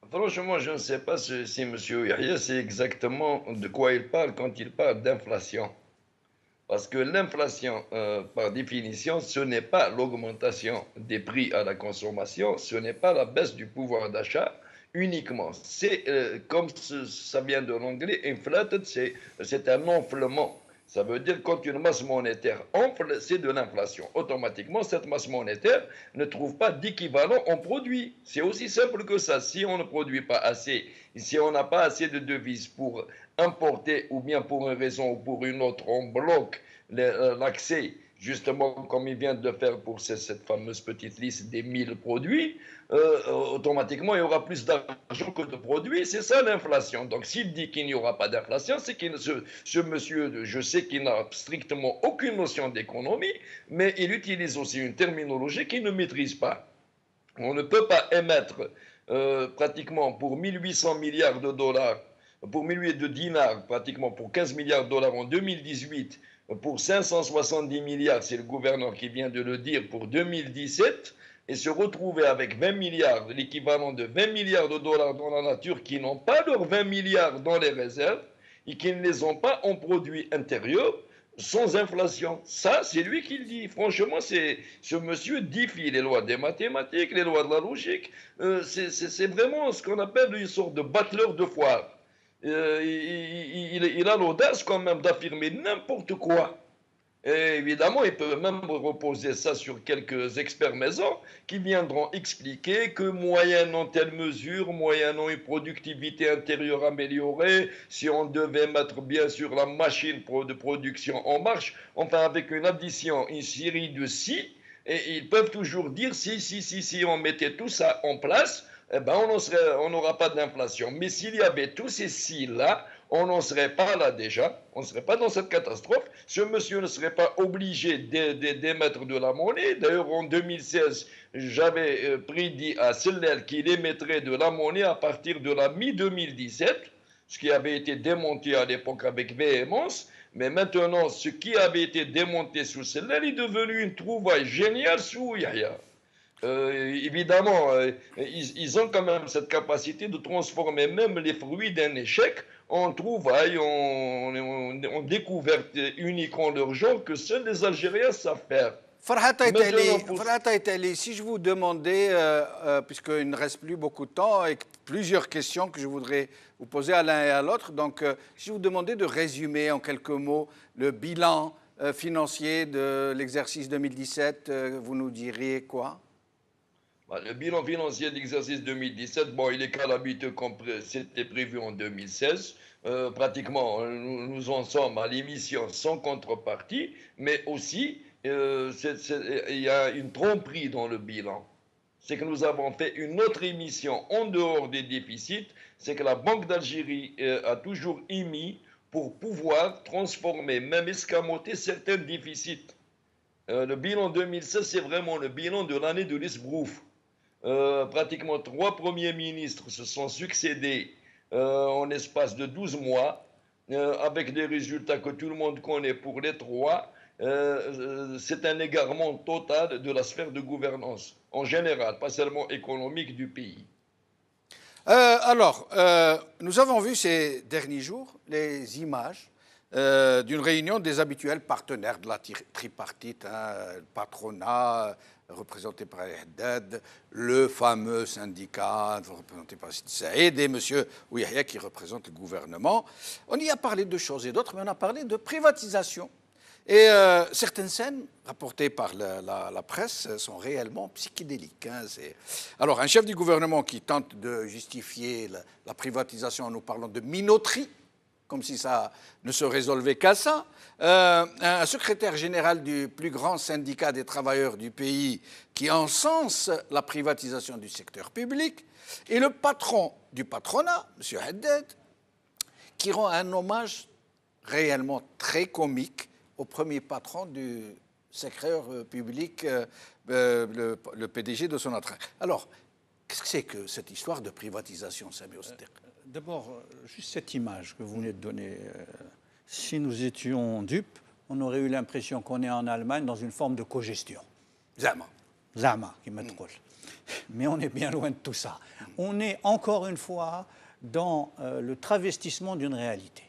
Franchement, je ne sais pas si M. Ouyahia sait exactement de quoi il parle quand il parle d'inflation. Parce que l'inflation, par définition, ce n'est pas l'augmentation des prix à la consommation, ce n'est pas la baisse du pouvoir d'achat uniquement. C'est, comme ça vient de l'anglais, inflated, c'est un enflement. Ça veut dire quand une masse monétaire enfle, c'est de l'inflation. Automatiquement, cette masse monétaire ne trouve pas d'équivalent en produit. C'est aussi simple que ça. Si on ne produit pas assez, si on n'a pas assez de devises pour importer, ou bien pour une raison ou pour une autre, on bloque l'accès, justement comme il vient de le faire pour cette fameuse petite liste des 1000 produits, automatiquement il y aura plus d'argent que de produits. C'est ça l'inflation. Donc s'il dit qu'il n'y aura pas d'inflation, c'est que ce monsieur, je sais qu'il n'a strictement aucune notion d'économie, mais il utilise aussi une terminologie qu'il ne maîtrise pas. On ne peut pas émettre pratiquement pour 1800 milliards de dollars, pour 1800 de dinars, pratiquement pour 15 milliards de dollars en 2018, pour 570 milliards, c'est le gouverneur qui vient de le dire, pour 2017, et se retrouver avec 20 milliards, l'équivalent de 20 milliards de dollars dans la nature, qui n'ont pas leurs 20 milliards dans les réserves, et qui ne les ont pas en produits intérieurs, sans inflation. Ça, c'est lui qui le dit. Franchement, ce monsieur défie les lois des mathématiques, les lois de la logique. C'est vraiment ce qu'on appelle une sorte de battleur de foire. Il a l'audace quand même d'affirmer n'importe quoi. Et évidemment, il peut même reposer ça sur quelques experts maison qui viendront expliquer que moyennant telle mesure, moyennant une productivité intérieure améliorée, si on devait mettre bien sûr la machine de production en marche, enfin avec une addition, une série de si, et ils peuvent toujours dire si on mettait tout ça en place, eh ben on n'aura pas d'inflation. Mais s'il y avait tous ces si-là, on n'en serait pas là déjà, on ne serait pas dans cette catastrophe. Ce monsieur ne serait pas obligé d'émettre de la monnaie. D'ailleurs, en 2016, j'avais prédit à Sellel qu'il émettrait de la monnaie à partir de la mi-2017, ce qui avait été démonté à l'époque avec véhémence. Mais maintenant, ce qui avait été démonté sous celle-là est devenu une trouvaille géniale sous Yahya. Évidemment, ils ont quand même cette capacité de transformer même les fruits d'un échec en trouvailles, en découverte unique en leur genre que seuls les Algériens savent faire. Farhat Aitali, si je vous demandais, puisqu'il ne reste plus beaucoup de temps, et plusieurs questions que je voudrais vous poser à l'un et à l'autre, donc si je vous demandais de résumer en quelques mots le bilan financier de l'exercice 2017, vous nous diriez quoi? Le bilan financier de l'exercice 2017, bon, il est calamiteux comme c'était prévu en 2016. Pratiquement, nous en sommes à l'émission sans contrepartie, mais aussi, il y a une tromperie dans le bilan. C'est que nous avons fait une autre émission en dehors des déficits, c'est que la Banque d'Algérie a toujours émis pour pouvoir transformer, même escamoter certains déficits. Le bilan 2016, c'est vraiment le bilan de l'année de l'esbrouf. Pratiquement 3 premiers ministres se sont succédés en espace de 12 mois, avec des résultats que tout le monde connaît pour les 3. C'est un égarement total de la sphère de gouvernance, en général, pas seulement économique du pays. Nous avons vu ces derniers jours les images d'une réunion des habituels partenaires de la tripartite, le patronat représenté par Haddad, le fameux syndicat représenté par Sidi Saïd et M. Ouiahia qui représente le gouvernement. On y a parlé de choses et d'autres, mais on a parlé de privatisation. Et certaines scènes rapportées par la presse sont réellement psychédéliques. Alors, un chef du gouvernement qui tente de justifier la privatisation en nous parlant de minoterie, comme si ça ne se résolvait qu'à ça. Un secrétaire général du plus grand syndicat des travailleurs du pays qui encense la privatisation du secteur public. Et le patron du patronat, M. Haddad, qui rend un hommage réellement très comique au premier patron du secteur public, le PDG de Sonatrach. Alors, qu'est-ce que c'est que cette histoire de privatisation, Sami Oster? D'abord, juste cette image que vous venez de donner. Si nous étions dupes, on aurait eu l'impression qu'on est en Allemagne dans une forme de cogestion. Zama, qui me troll. Mais on est bien loin de tout ça. On est encore une fois dans le travestissement d'une réalité.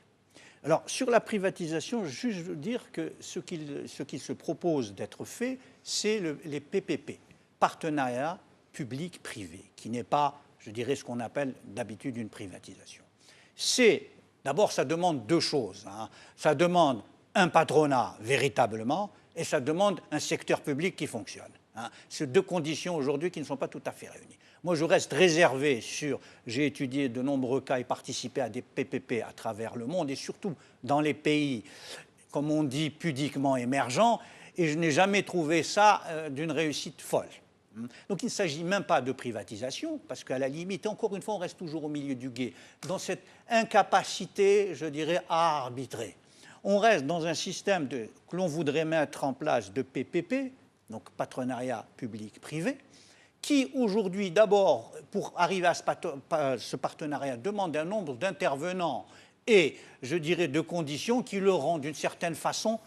Alors, sur la privatisation, juste veux dire que ce qu'il se propose d'être fait, c'est les PPP, partenariat public-privé, qui n'est pas, je dirais, ce qu'on appelle d'habitude une privatisation. D'abord, ça demande deux choses. Ça demande un patronat véritablement et ça demande un secteur public qui fonctionne. C'est deux conditions aujourd'hui qui ne sont pas tout à fait réunies. Moi, je reste réservé sur... J'ai étudié de nombreux cas et participé à des PPP à travers le monde et surtout dans les pays, comme on dit, pudiquement émergents, et je n'ai jamais trouvé ça d'une réussite folle. Donc il ne s'agit même pas de privatisation, parce qu'à la limite, encore une fois, on reste toujours au milieu du gué, dans cette incapacité, je dirais, à arbitrer. On reste dans un système que l'on voudrait mettre en place de PPP, donc partenariat public-privé, qui aujourd'hui, d'abord, pour arriver à ce partenariat, demande un nombre d'intervenants et, je dirais, de conditions qui le rendent d'une certaine façon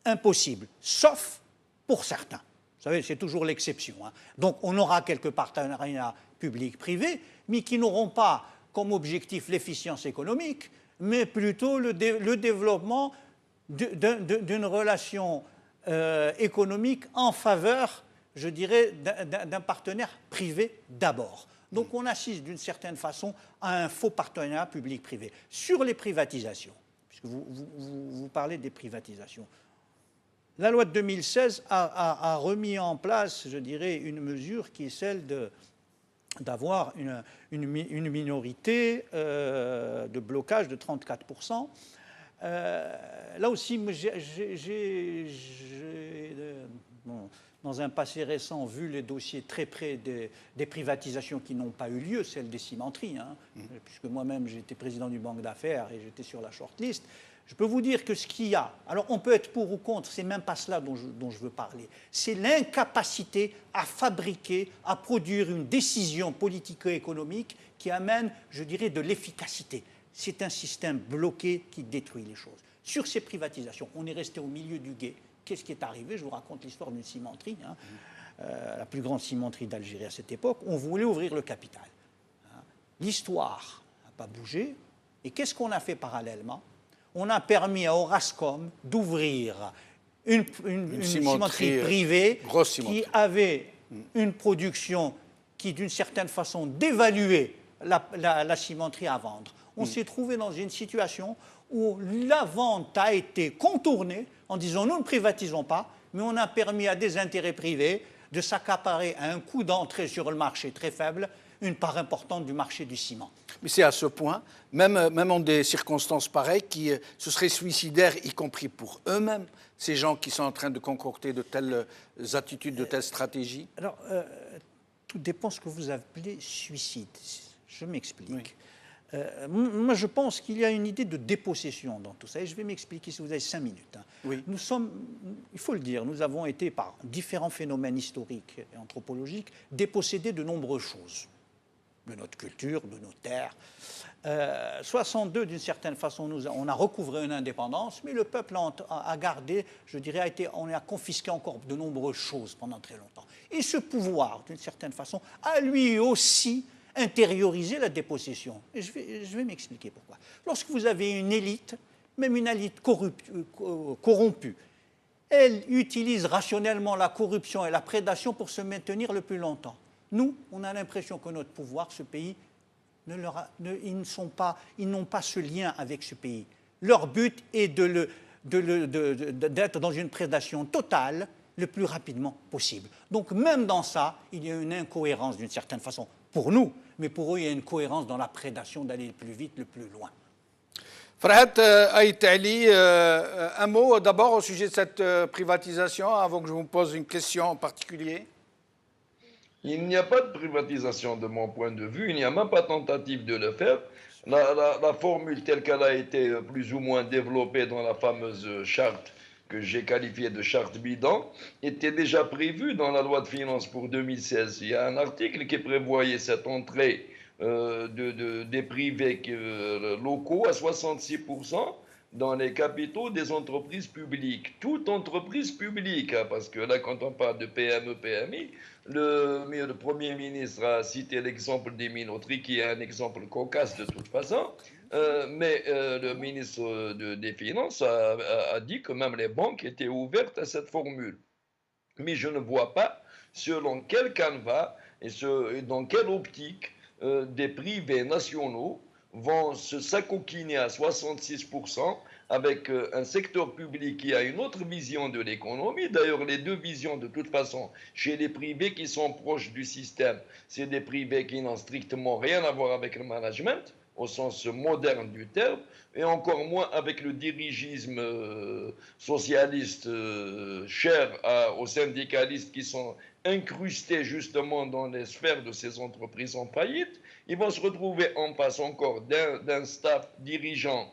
impossible, sauf pour certains. Vous savez, c'est toujours l'exception. Donc, on aura quelques partenariats publics-privés, mais qui n'auront pas comme objectif l'efficience économique, mais plutôt le développement d'une relation économique en faveur, je dirais, d'un partenaire privé d'abord. Donc, on assiste d'une certaine façon à un faux partenariat public-privé. Sur les privatisations, puisque vous parlez des privatisations, la loi de 2016 a remis en place, je dirais, une mesure qui est celle d'avoir une minorité de blocage de 34%. Là aussi, j'ai dans un passé récent, vu les dossiers très près des privatisations qui n'ont pas eu lieu, celle des cimenteries, puisque moi-même j'étais président du banque d'affaires et j'étais sur la shortlist. Je peux vous dire que ce qu'il y a, alors on peut être pour ou contre, c'est même pas cela dont je veux parler, c'est l'incapacité à fabriquer, à produire une décision politico-économique qui amène, je dirais, de l'efficacité. C'est un système bloqué qui détruit les choses. sur ces privatisations. On est resté au milieu du gué. Qu'est-ce qui est arrivé? Je vous raconte l'histoire d'une cimenterie, la plus grande cimenterie d'Algérie à cette époque. On voulait ouvrir le capital. L'histoire n'a pas bougé. Et qu'est-ce qu'on a fait parallèlement? On a permis à Orascom d'ouvrir une cimenterie privée qui avait une production qui, d'une certaine façon, dévaluait la cimenterie à vendre. On s'est trouvé dans une situation où la vente a été contournée en disant nous ne privatisons pas, mais on a permis à des intérêts privés de s'accaparer à un coût d'entrée sur le marché très faible une part importante du marché du ciment. Mais c'est à ce point, même en des circonstances pareilles, qui ce serait suicidaire, y compris pour eux-mêmes, ces gens qui sont en train de concocter de telles attitudes, de telles stratégies. Alors, tout dépend de ce que vous appelez suicide. Je m'explique. Oui. Moi, je pense qu'il y a une idée de dépossession dans tout ça. Et je vais m'expliquer si vous avez 5 minutes. Oui. Nous sommes, il faut le dire, nous avons été, par différents phénomènes historiques et anthropologiques, dépossédés de nombreuses choses. De notre culture, de nos terres. 62, d'une certaine façon, on a recouvré une indépendance, mais le peuple a gardé, je dirais, on a confisqué encore de nombreuses choses pendant très longtemps. Et ce pouvoir, d'une certaine façon, a lui aussi intériorisé la dépossession. Et je vais m'expliquer pourquoi. Lorsque vous avez une élite, même une élite corrompue, elle utilise rationnellement la corruption et la prédation pour se maintenir le plus longtemps. Nous, on a l'impression que notre pouvoir, ce pays, ils n'ont pas ce lien avec ce pays. Leur but est d'être dans une prédation totale le plus rapidement possible. Donc même dans ça, il y a une incohérence d'une certaine façon pour nous, mais pour eux, il y a une cohérence dans la prédation d'aller le plus vite, le plus loin. Farhat Aït Ali, un mot d'abord au sujet de cette privatisation, avant que je vous pose une question en particulier. Il n'y a pas de privatisation de mon point de vue, il n'y a même pas tentative de le faire. La formule telle qu'elle a été plus ou moins développée dans la fameuse charte que j'ai qualifiée de charte bidon était déjà prévue dans la loi de finances pour 2016. Il y a un article qui prévoyait cette entrée des privés locaux à 66% dans les capitaux des entreprises publiques. Toute entreprise publique, hein, parce que là, quand on parle de PME, PMI, le Premier ministre a cité l'exemple des minoteries, qui est un exemple cocasse de toute façon, mais le ministre des Finances a dit que même les banques étaient ouvertes à cette formule. Mais je ne vois pas selon quel canevas et dans quelle optique des privés nationaux vont se s'acoquiner à 66% avec un secteur public qui a une autre vision de l'économie. D'ailleurs, les deux visions, de toute façon, chez les privés qui sont proches du système, c'est des privés qui n'ont strictement rien à voir avec le management, au sens moderne du terme, et encore moins avec le dirigisme socialiste cher aux syndicalistes qui sont incrustés justement dans les sphères de ces entreprises en faillite. Ils vont se retrouver en face encore d'un staff dirigeant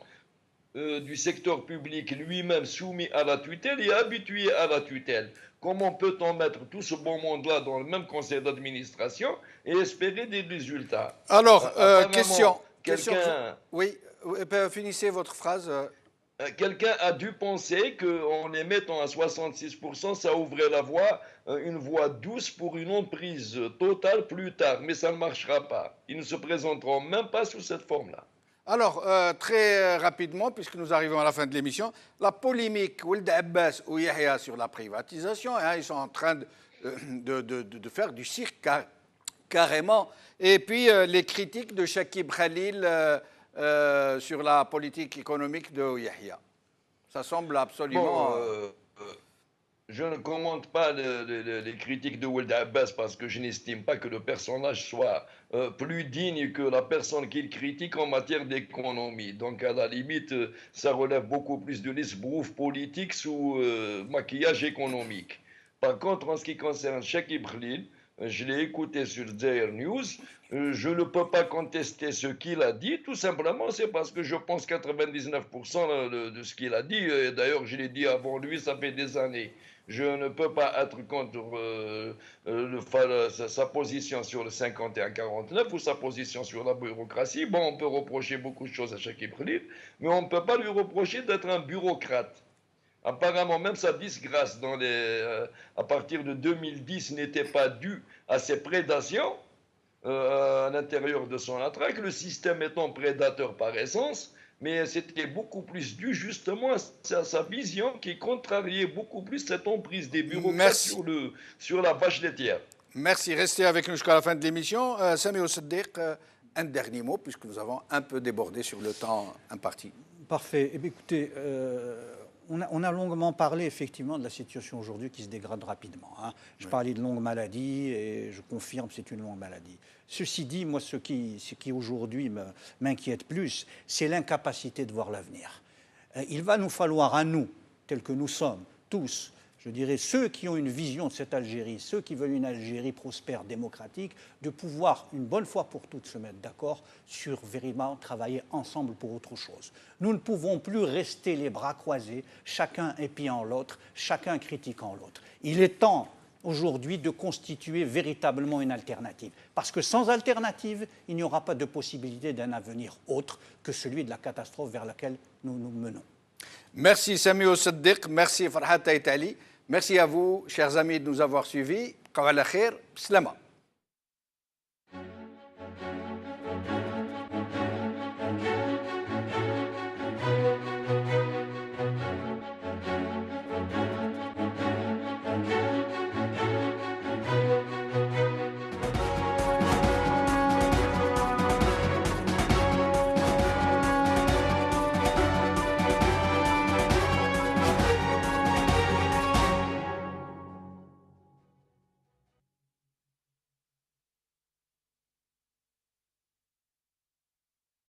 du secteur public lui-même soumis à la tutelle et habitué à la tutelle. Comment peut-on mettre tout ce bon monde-là dans le même conseil d'administration et espérer des résultats? Alors, question. Oui, finissez votre phrase. Quelqu'un a dû penser qu'en les mettant à 66%, ça ouvrait la voie, une voie douce pour une emprise totale plus tard. Mais ça ne marchera pas. Ils ne se présenteront même pas sous cette forme-là. Alors, très rapidement, puisque nous arrivons à la fin de l'émission, la polémique Ould Abbas ou Yahya sur la privatisation, hein, ils sont en train de faire du cirque carrément. Et puis, les critiques de Chakib Khalil sur la politique économique de Yahya. Ça semble absolument... Je ne commente pas les critiques de Ould Abbas parce que je n'estime pas que le personnage soit plus digne que la personne qu'il critique en matière d'économie. Donc, à la limite, ça relève beaucoup plus de l'esbrouf politique sous maquillage économique. Par contre, en ce qui concerne Chakib Khalil, je l'ai écouté sur Zaire News. Je ne peux pas contester ce qu'il a dit. Tout simplement, c'est parce que je pense 99% de ce qu'il a dit. D'ailleurs, je l'ai dit avant lui, ça fait des années. Je ne peux pas être contre sa position sur le 51-49 ou sa position sur la bureaucratie. Bon, on peut reprocher beaucoup de choses à Chakib Khalil, mais on ne peut pas lui reprocher d'être un bureaucrate. Apparemment, même sa disgrâce à partir de 2010 n'était pas due à ses prédations à l'intérieur de son attraque, le système étant prédateur par essence, mais c'était beaucoup plus dû justement à sa vision qui contrariait beaucoup plus cette emprise des bureaucrates sur la vache laitière. Merci. Restez avec nous jusqu'à la fin de l'émission. Sami Ousseddiq, un dernier mot, puisque nous avons un peu débordé sur le temps imparti. Parfait. Eh bien, écoutez, on a longuement parlé effectivement de la situation aujourd'hui qui se dégrade rapidement. Hein. Je parlais de longue maladie et je confirme que c'est une longue maladie. Ceci dit, moi, ce qui aujourd'hui m'inquiète plus, c'est l'incapacité de voir l'avenir. Il va nous falloir à nous, tels que nous sommes, tous, je dirais ceux qui ont une vision de cette Algérie, ceux qui veulent une Algérie prospère, démocratique, de pouvoir une bonne fois pour toutes se mettre d'accord sur véritablement travailler ensemble pour autre chose. Nous ne pouvons plus rester les bras croisés, chacun épiant l'autre, chacun critiquant l'autre. Il est temps aujourd'hui de constituer véritablement une alternative. Parce que sans alternative, il n'y aura pas de possibilité d'un avenir autre que celui de la catastrophe vers laquelle nous nous menons. Merci Sami Ousseddiq, merci Farhat Taïtali, merci à vous, chers amis, de nous avoir suivis. Kawala khair, slama.